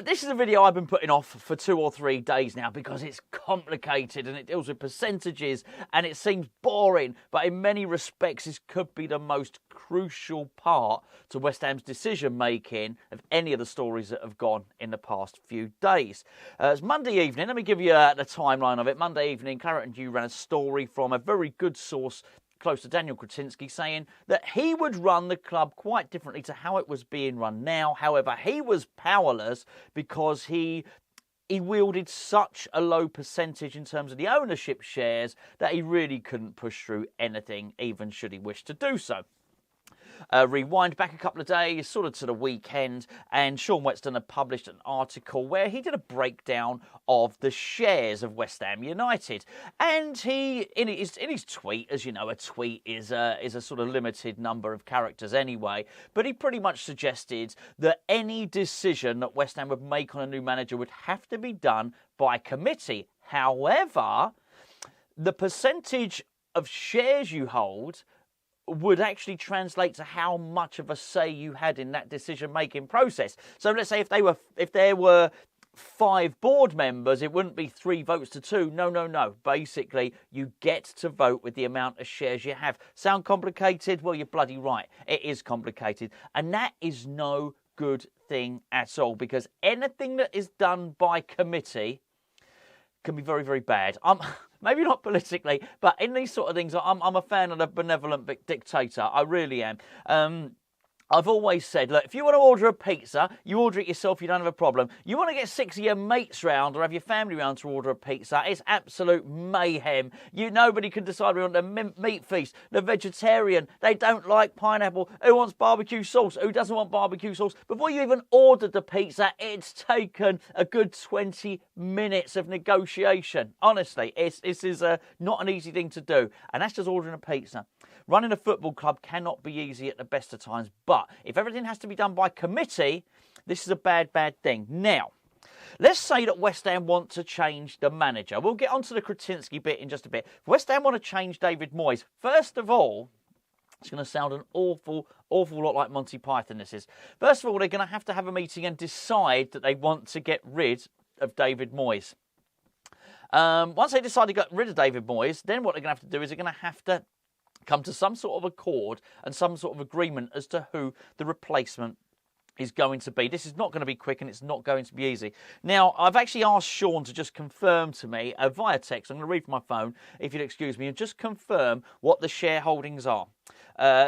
This is a video I've been putting off for 2 or 3 days now because it's complicated and it deals with percentages and it seems boring, but in many respects this could be the most crucial part to West Ham's decision making of any of the stories that have gone in the past few days. It's Monday evening. Let me give you the timeline of it. Monday evening, Karren ran a story from a very good source close to Daniel Kretinsky, saying that he would run the club quite differently to how it was being run now. However, he was powerless because he wielded such a low percentage in terms of the ownership shares that he really couldn't push through anything, even should he wish to do so. Rewind back a couple of days, sort of to the weekend, and Sean Whetstone had published an article where he did a breakdown of the shares of West Ham United. And he, in his tweet, as you know, a tweet is a sort of limited number of characters anyway, but he pretty much suggested that any decision that West Ham would make on a new manager would have to be done by committee. However, the percentage of shares you hold would actually translate to how much of a say you had in that decision-making process. So let's say if there were 5 board members, it wouldn't be 3 votes to 2. No. Basically, you get to vote with the amount of shares you have. Sound complicated? Well, you're bloody right. It is complicated. And that is no good thing at all, because anything that is done by committee can be very, very bad. Maybe not politically, but in these sort of things, I'm a fan of the benevolent dictator. I really am. I've always said, look, if you want to order a pizza, you order it yourself, you don't have a problem. You want to get 6 of your mates round or have your family round to order a pizza, it's absolute mayhem. Nobody can decide we want the meat feast, the vegetarian, they don't like pineapple, who wants barbecue sauce, who doesn't want barbecue sauce. Before you even ordered the pizza, it's taken a good 20 minutes of negotiation. Honestly, this is not an easy thing to do, and that's just ordering a pizza. Running a football club cannot be easy at the best of times, but if everything has to be done by committee, this is a bad thing. Now, let's say that West Ham want to change the manager. We'll get onto the Kretinsky bit in just a bit. West Ham want to change David Moyes. First of all, it's going to sound an awful lot like Monty Python, this is. First of all, they're going to have a meeting and decide that they want to get rid of David Moyes. Once they decide to get rid of David Moyes, then what they're going to have to do is they're going to have to come to some sort of accord and some sort of agreement as to who the replacement is going to be. This is not going to be quick and it's not going to be easy. Now, I've actually asked Sean to just confirm to me via text. I'm going to read from my phone, if you'd excuse me, and just confirm what the shareholdings are.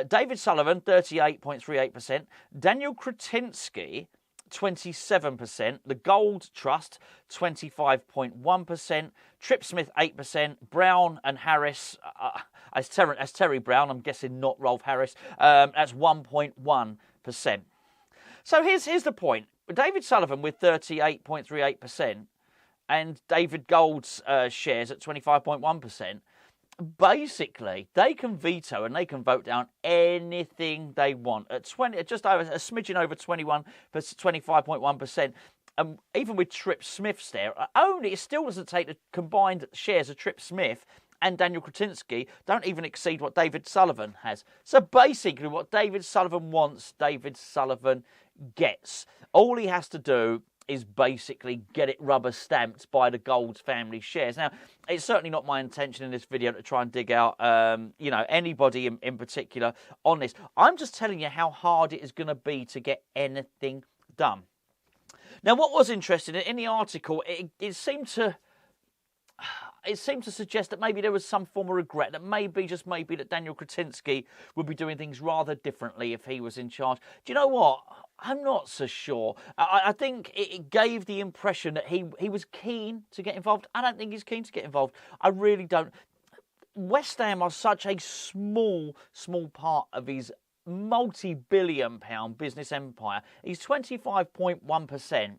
David Sullivan, 38.38%. Daniel Kretinsky, 27%, the Gold Trust 25.1%, Trip Smith 8%, Brown and Harris, as Terry Brown, I'm guessing not Rolf Harris, that's 1.1%. So here's the point. David Sullivan with 38.38% and David Gold's shares at 25.1%, basically, they can veto and they can vote down anything they want at just over a smidgen over 25.1%. Even with Trip Smith's there, it still doesn't take the combined shares of Trip Smith and Daniel Kretinsky don't even exceed what David Sullivan has. So basically, what David Sullivan wants, David Sullivan gets. All he has to do is basically get it rubber stamped by the Gold family shares. Now, it's certainly not my intention in this video to try and dig out, anybody in particular on this. I'm just telling you how hard it is going to be to get anything done. Now, what was interesting in the article, it seemed to suggest that maybe there was some form of regret, that just maybe that Daniel Kretinsky would be doing things rather differently if he was in charge. Do you know what? I'm not so sure. I think it gave the impression that he was keen to get involved. I don't think he's keen to get involved. I really don't. West Ham are such a small part of his multi-billion-pound business empire. He's 25.1%.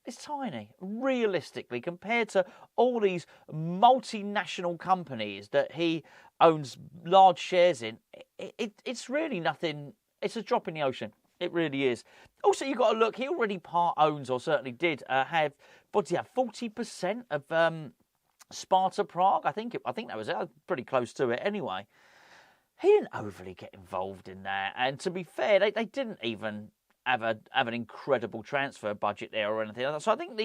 It's tiny, realistically, compared to all these multinational companies that he owns large shares in. It's really nothing. It's a drop in the ocean. It really is. Also, you've got to look, he already part owns, or certainly did, have, 40% of Sparta Prague? I think that was pretty close to it anyway. He didn't overly get involved in that. And to be fair, they didn't even have an incredible transfer budget there or anything. So I think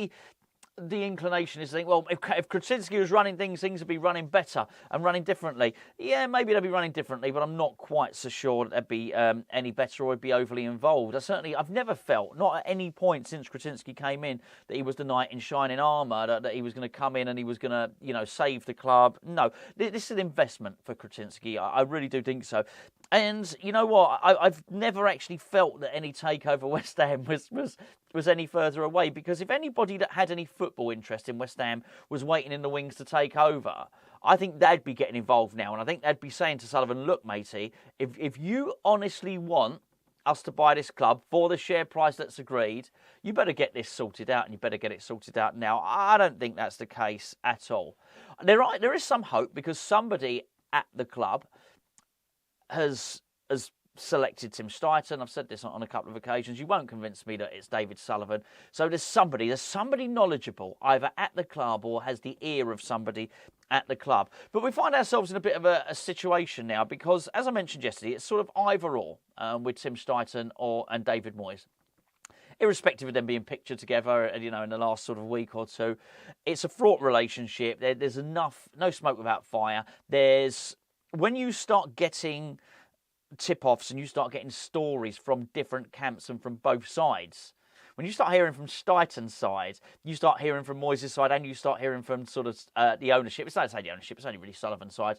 the inclination is to think, well, if Kretinsky was running things would be running better and running differently. Yeah, maybe they'd be running differently, but I'm not quite so sure that they'd be any better or would be overly involved. I've never felt, not at any point since Kretinsky came in, that he was the knight in shining armour, that he was going to come in and he was going to, save the club. No, this is an investment for Kretinsky. I really do think so. And you know what? I've never actually felt that any takeover West Ham was any further away, because if anybody that had any football interest in West Ham was waiting in the wings to take over, I think they'd be getting involved now, and I think they'd be saying to Sullivan, look, matey, if you honestly want us to buy this club for the share price that's agreed, you better get this sorted out, and you better get it sorted out now. I don't think that's the case at all. There is some hope, because somebody at the club has selected Tim Stuyton. I've said this on a couple of occasions. You won't convince me that it's David Sullivan. So there's somebody knowledgeable, either at the club or has the ear of somebody at the club. But we find ourselves in a bit of a situation now, because, as I mentioned yesterday, it's sort of either or with Tim Stuyton and David Moyes. Irrespective of them being pictured together, in the last sort of week or two, it's a fraught relationship. There's no smoke without fire. When you start getting tip-offs and you start getting stories from different camps and from both sides, when you start hearing from Stuyton's side, you start hearing from Moyes' side, and you start hearing from sort of the ownership. It's not to say the ownership, it's only really Sullivan's side.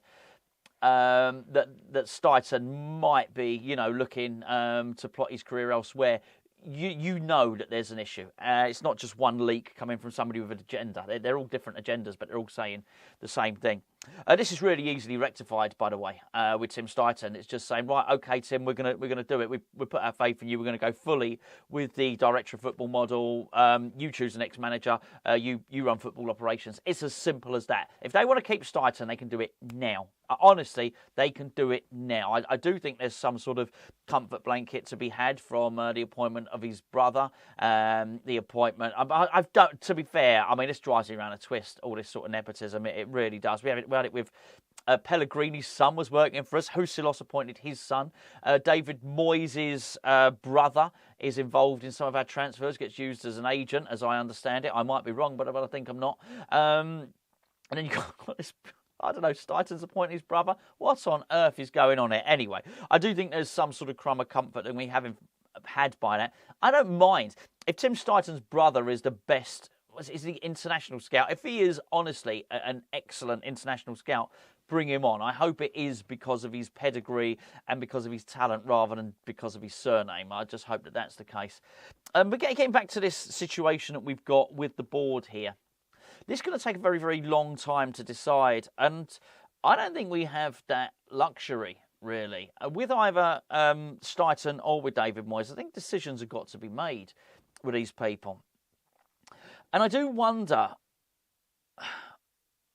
That Stuyton might be, looking to plot his career elsewhere. You know that there's an issue. It's not just one leak coming from somebody with an agenda. They're all different agendas, but they're all saying the same thing. This is really easily rectified, by the way, with Tim Stuyton. It's just saying, right, okay, Tim, we're gonna do it. We put our faith in you. We're going to go fully with the director of football model. You choose the next manager. You run football operations. It's as simple as that. If they want to keep Stuyton, they can do it now. Honestly, they can do it now. I do think there's some sort of comfort blanket to be had from the appointment of his brother. The appointment. I've done. To be fair, I mean, this drives me around a twist. All this sort of nepotism. It really does. We had it with Pellegrini's son was working for us. Husilos appointed his son. David Moyes' brother is involved in some of our transfers. Gets used as an agent, as I understand it. I might be wrong, but I think I'm not. And then you got this. I don't know, Stuyton's appointing his brother. What on earth is going on here? Anyway, I do think there's some sort of crumb of comfort that we haven't had by that. I don't mind. If Tim Stuyton's brother is the best, is the international scout, if he is honestly an excellent international scout, bring him on. I hope it is because of his pedigree and because of his talent rather than because of his surname. I just hope that that's the case. But getting back to this situation that we've got with the board here. This is going to take a very, very long time to decide, and I don't think we have that luxury, really. With either Stuyton or with David Moyes, I think decisions have got to be made with these people. And I do wonder,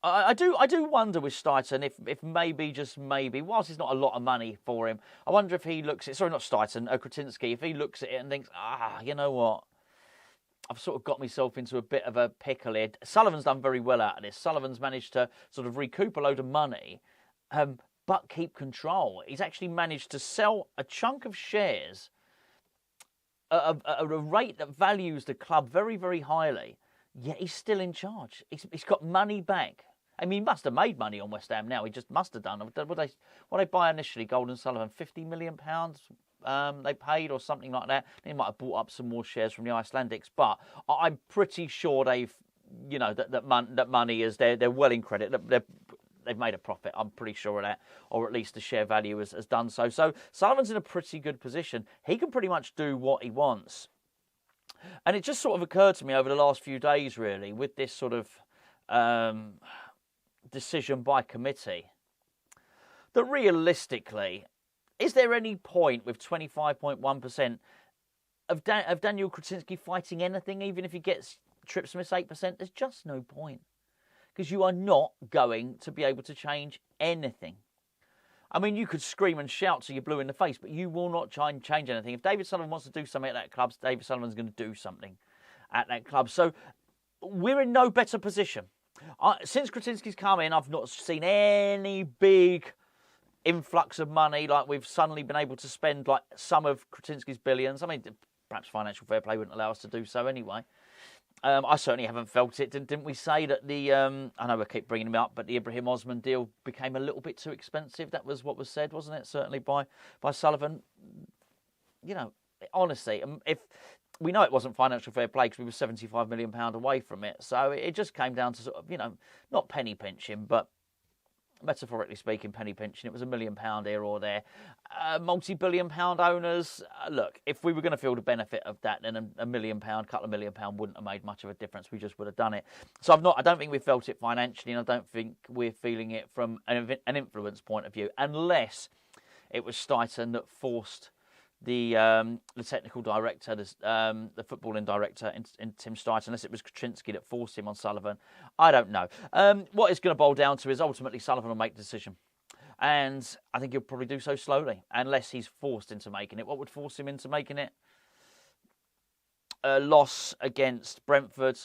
I do wonder with Stuyton if maybe, just maybe, whilst it's not a lot of money for him, I wonder if he looks at, sorry, not Stuyton, Kretinsky, if he looks at it and thinks, you know what? I've sort of got myself into a bit of a pickle here. Sullivan's done very well out of this. Sullivan's managed to sort of recoup a load of money, but keep control. He's actually managed to sell a chunk of shares at a rate that values the club very, very highly, yet he's still in charge. He's got money back. I mean, he must have made money on West Ham now. He just must have done. What they buy initially, Golden Sullivan, £50 million? They paid or something like that. They might have bought up some more shares from the Icelandics, but I'm pretty sure they've, that money is they're well in credit. They've made a profit. I'm pretty sure of that, or at least the share value has done so. So Sullivan's in a pretty good position. He can pretty much do what he wants. And it just sort of occurred to me over the last few days, really, with this sort of decision by committee, that realistically, is there any point with 25.1% of Daniel Kretinsky fighting anything, even if he gets trips missed 8%? There's just no point, because you are not going to be able to change anything. I mean, you could scream and shout till you're blue in the face, but you will not change anything. If David Sullivan wants to do something at that club, David Sullivan's going to do something at that club. So we're in no better position. Since Kretinsky's come in, I've not seen any big influx of money like we've suddenly been able to spend like some of Kretinsky's billions. I mean, perhaps financial fair play wouldn't allow us to do so anyway. I certainly haven't felt it. Didn't we say that I know we keep bringing him up, but the Ibrahim Osman deal became a little bit too expensive? That was what was said, wasn't it? Certainly by Sullivan. You know, honestly, if we know it wasn't financial fair play because we were £75 million away from it. So it just came down to sort of, not penny pinching, but metaphorically speaking, penny pinching. It was £1 million here or there. Multi-billion pound owners, look, if we were going to feel the benefit of that, then £1 million, couple of £1 million wouldn't have made much of a difference. We just would have done it. So I don't think we felt it financially, and I don't think we're feeling it from an influence point of view, unless it was Steiten that forced the technical director, the footballing director in Tim Steiten, unless it was Kretinsky that forced him on Sullivan. I don't know. What it's going to boil down to is ultimately Sullivan will make the decision. And I think he'll probably do so slowly, unless he's forced into making it. What would force him into making it? A loss against Brentford,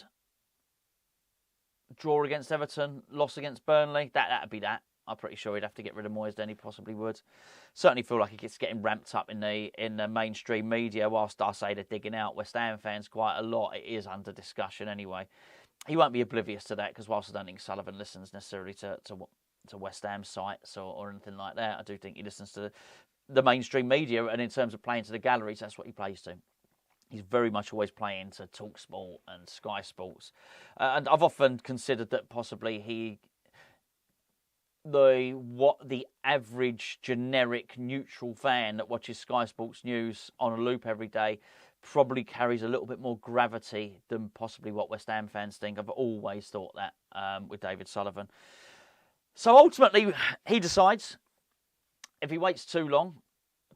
draw against Everton, loss against Burnley. That'd be that. I'm pretty sure he'd have to get rid of Moyes, then he possibly would. Certainly feel like it's getting ramped up in the mainstream media. Whilst I say they're digging out West Ham fans quite a lot, it is under discussion anyway. He won't be oblivious to that, because whilst I don't think Sullivan listens necessarily to West Ham sites or anything like that, I do think he listens to the mainstream media, and in terms of playing to the galleries, that's what he plays to. He's very much always playing to TalkSport and Sky Sports. And I've often considered that possibly the average generic neutral fan that watches Sky Sports News on a loop every day probably carries a little bit more gravity than possibly what West Ham fans think. I've always thought that with David Sullivan. So ultimately, he decides. If he waits too long,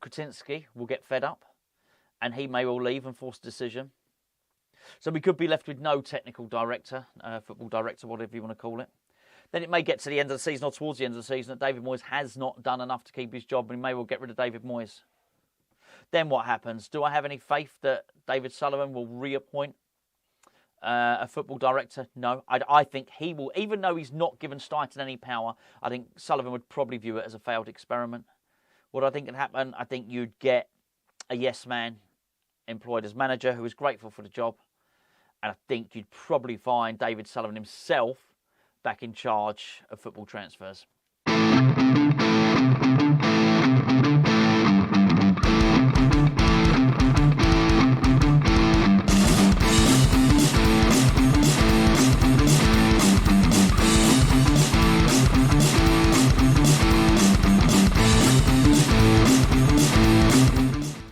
Kretinsky will get fed up, and he may well leave and force a decision. So we could be left with no technical director, football director, whatever you want to call it. Then it may get to the end of the season or towards the end of the season that David Moyes has not done enough to keep his job, and he may well get rid of David Moyes. Then what happens? Do I have any faith that David Sullivan will reappoint a football director? No. I think he will, even though he's not given Steiten any power, I think Sullivan would probably view it as a failed experiment. What I think can happen, I think you'd get a yes man employed as manager who is grateful for the job. And I think you'd probably find David Sullivan himself back in charge of football transfers.